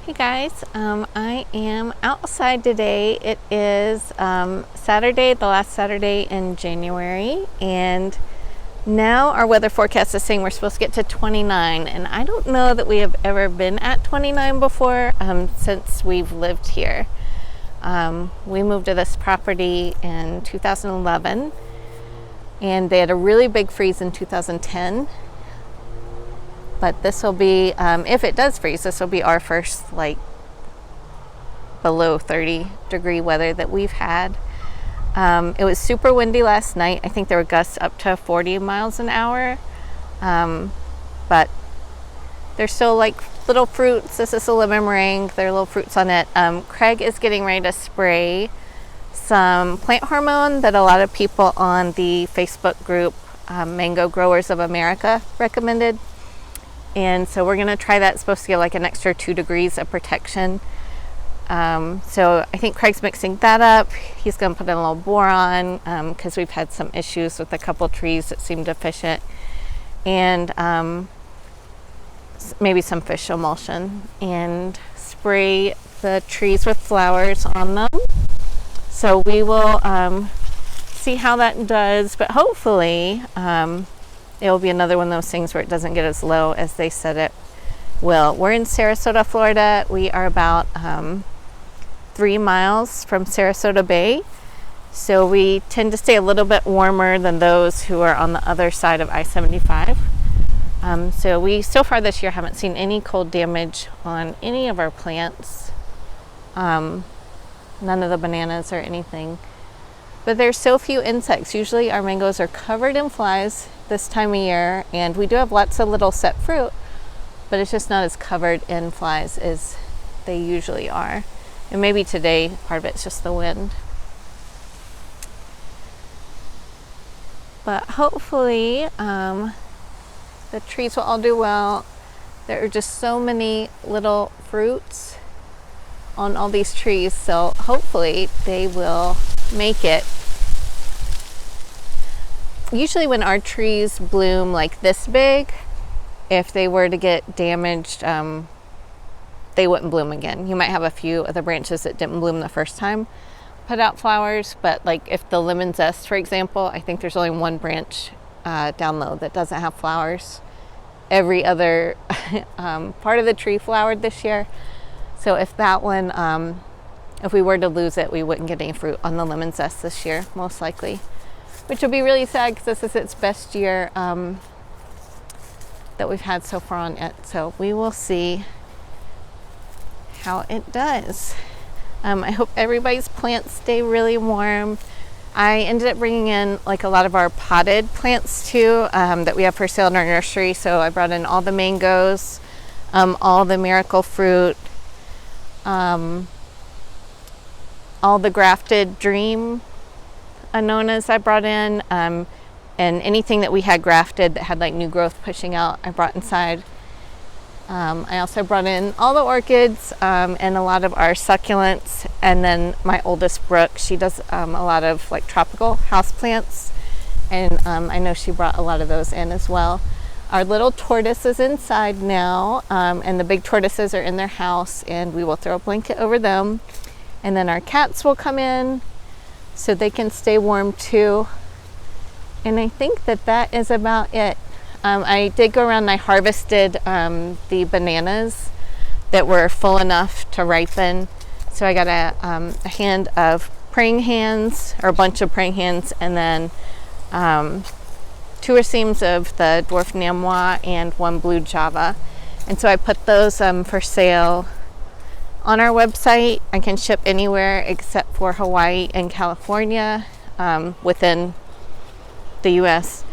Hey guys, I am outside today. It is Saturday, the last Saturday in January, and now our weather forecast is saying we're supposed to get to 29, and I don't know that we have ever been at 29 before since we've lived here. We moved to this property in 2011, and they had a really big freeze in 2010. But this will be, if it does freeze, this will be our first below 30 degree weather that we've had. It was super windy last night. I think there were gusts up to 40 miles an hour. But they're still little fruits. This is a lemon meringue. There are little fruits on it. Craig is getting ready to spray some plant hormone that a lot of people on the Facebook group Mango Growers of America recommended. And so we're going to try that. It's supposed to get an extra 2 degrees of protection. So I think Craig's mixing that up. He's going to put in a little boron because we've had some issues with a couple trees that seem deficient. And maybe some fish emulsion. And spray the trees with flowers on them. So we will see how that does. But hopefully it will be another one of those things where it doesn't get as low as they said it will. We're in Sarasota, Florida. We are about 3 miles from Sarasota Bay. So we tend to stay a little bit warmer than those who are on the other side of I-75. So we, so far this year, haven't seen any cold damage on any of our plants. None of the bananas or anything. But there's so few insects. Usually our mangoes are covered in flies this time of year, and we do have lots of little set fruit, but it's just not as covered in flies as they usually are. And maybe today part of it's just the wind. But hopefully the trees will all do well. There are just so many little fruits on all these trees, so hopefully they will make it. Usually when our trees bloom like this big, if they were to get damaged, they wouldn't bloom again. You might have a few of the branches that didn't bloom the first time put out flowers, but if the lemon zest, for example, I think there's only one branch down low that doesn't have flowers. Every other part of the tree flowered this year. So if that one, if we were to lose it, we wouldn't get any fruit on the lemon zest this year, most likely. Which will be really sad because this is its best year that we've had so far on it. So we will see how it does. I hope everybody's plants stay really warm. I ended up bringing in a lot of our potted plants too that we have for sale in our nursery. So I brought in all the mangoes, all the miracle fruit, all the grafted dream Anonas I brought in, and anything that we had grafted that had new growth pushing out, I brought inside. I also brought in all the orchids and a lot of our succulents, and then my oldest Brooke, she does a lot of tropical houseplants, and I know she brought a lot of those in as well. Our little tortoise is inside now, and the big tortoises are in their house, and we will throw a blanket over them, and then our cats will come in so they can stay warm too. And I think that is about it. I did go around and I harvested the bananas that were full enough to ripen. So I got a hand of praying hands, or a bunch of praying hands, and then 2 racemes of the dwarf Namwa and 1 blue Java. And so I put those for sale on our website. I can ship anywhere except for Hawaii and California within the US.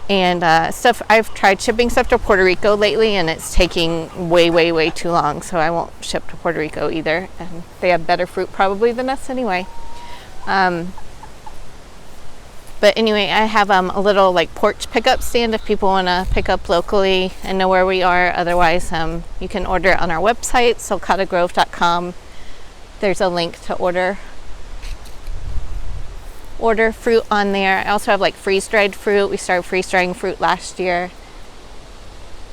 And I've tried shipping stuff to Puerto Rico lately, and it's taking way too long, so I won't ship to Puerto Rico either. And they have better fruit probably than us anyway. But anyway, I have a little porch pickup stand if people want to pick up locally and know where we are. Otherwise, you can order it on our website, sulcatagrove.com. There's a link to order fruit on there. I also have freeze-dried fruit. We started freeze-drying fruit last year.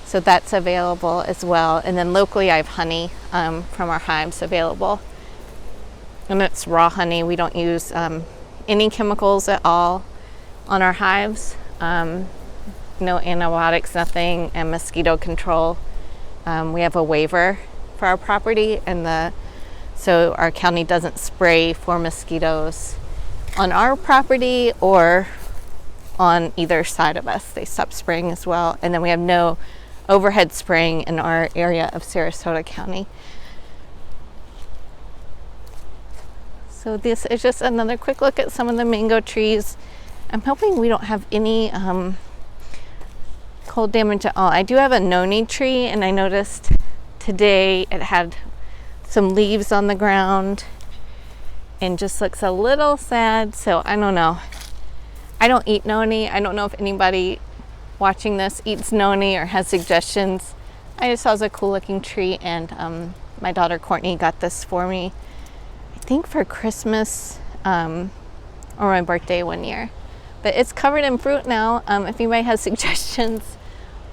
So that's available as well. And then locally I have honey from our hives available. And it's raw honey. We don't use any chemicals at all on our hives. No antibiotics, nothing, and mosquito control. We have a waiver for our property, and so our county doesn't spray for mosquitoes on our property or on either side of us. They stop spraying as well. And then we have no overhead spraying in our area of Sarasota County. So this is just another quick look at some of the mango trees. I'm hoping we don't have any cold damage at all. I do have a noni tree, and I noticed today it had some leaves on the ground and just looks a little sad. So I don't know. I don't eat noni. I don't know if anybody watching this eats noni or has suggestions. I just saw it was a cool looking tree, and my daughter Courtney got this for me, I think for Christmas or my birthday one year. But it's covered in fruit now. If anybody has suggestions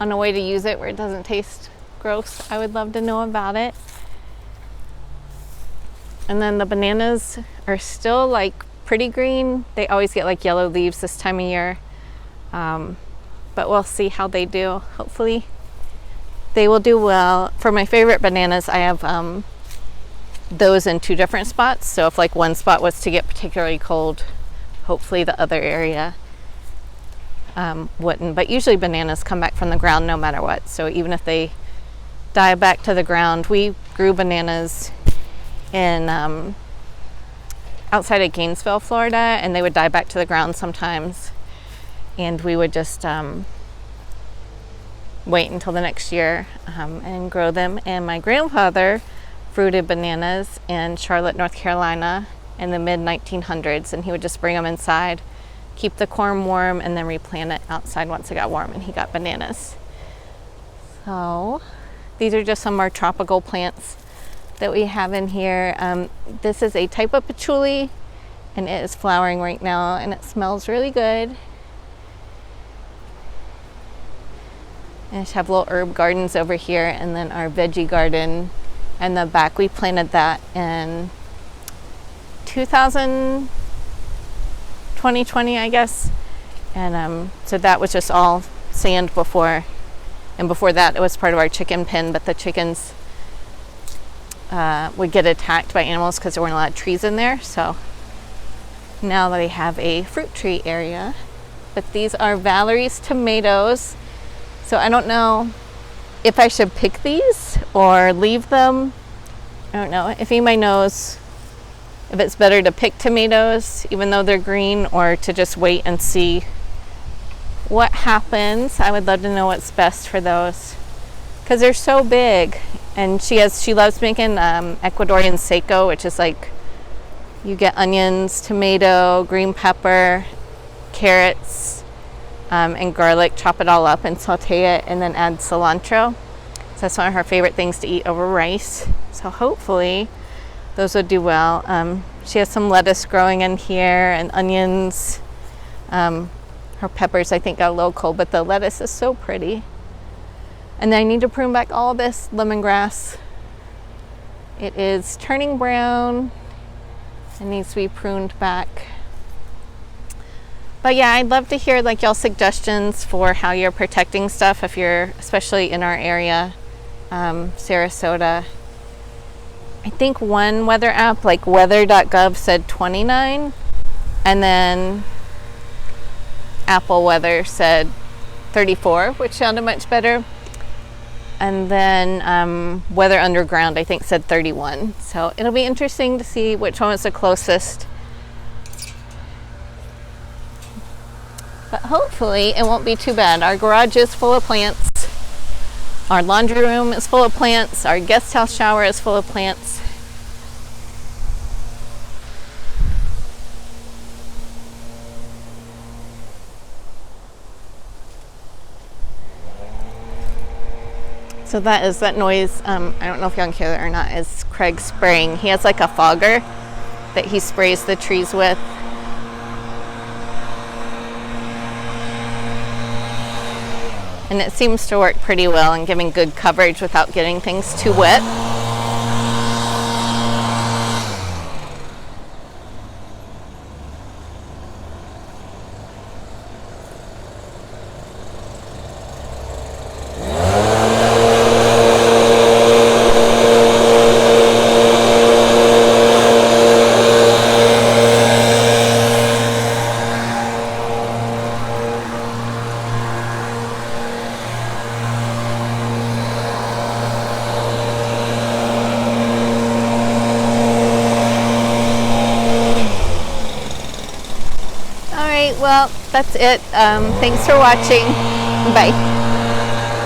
on a way to use it where it doesn't taste gross, I would love to know about it. And then the bananas are still like pretty green. They always get like yellow leaves this time of year. But we'll see how they do. Hopefully they will do well. For my favorite bananas, I have those in 2 different spots. So if like one spot was to get particularly cold, hopefully the other area wouldn't. But usually bananas come back from the ground no matter what. So even if they die back to the ground, we grew bananas in outside of Gainesville, Florida, and they would die back to the ground sometimes. And we would just wait until the next year and grow them. And my grandfather fruited bananas in Charlotte, North Carolina in the mid-1900s, and he would just bring them inside, keep the corn warm, and then replant it outside once it got warm, and he got bananas. So these are just some more tropical plants that we have in here. This is a type of patchouli, and it is flowering right now, and it smells really good. And I just have little herb gardens over here, and then our veggie garden in the back. We planted that in 2020, I guess. And so that was just all sand before. And before that, it was part of our chicken pen, but the chickens would get attacked by animals because there weren't a lot of trees in there. So now they have a fruit tree area. But these are Valerie's tomatoes. So I don't know if I should pick these or leave them. I don't know. If anybody knows if it's better to pick tomatoes even though they're green, or to just wait and see what happens, I would love to know what's best for those, because they're so big. And she loves making Ecuadorian seco, which is like you get onions, tomato, green pepper, carrots, and garlic, chop it all up and saute it, and then add cilantro. So that's one of her favorite things to eat over rice. So hopefully those would do well. She has some lettuce growing in here and onions. Her peppers, I think, got a little cold, but the lettuce is so pretty. And then I need to prune back all of this lemongrass. It is turning brown. It needs to be pruned back. But yeah, I'd love to hear like y'all suggestions for how you're protecting stuff if you're especially in our area, Sarasota. I think one weather app like weather.gov said 29, and then Apple Weather said 34, which sounded much better. And then Weather Underground, I think, said 31. So it'll be interesting to see which one is the closest. But hopefully it won't be too bad. Our garage is full of plants. Our laundry room is full of plants. Our guest house shower is full of plants. So that noise, I don't know if y'all can hear it or not, is Craig spraying. He has like a fogger that he sprays the trees with. and it seems to work pretty well in giving good coverage without getting things too wet. Well, that's it. Thanks for watching. Bye.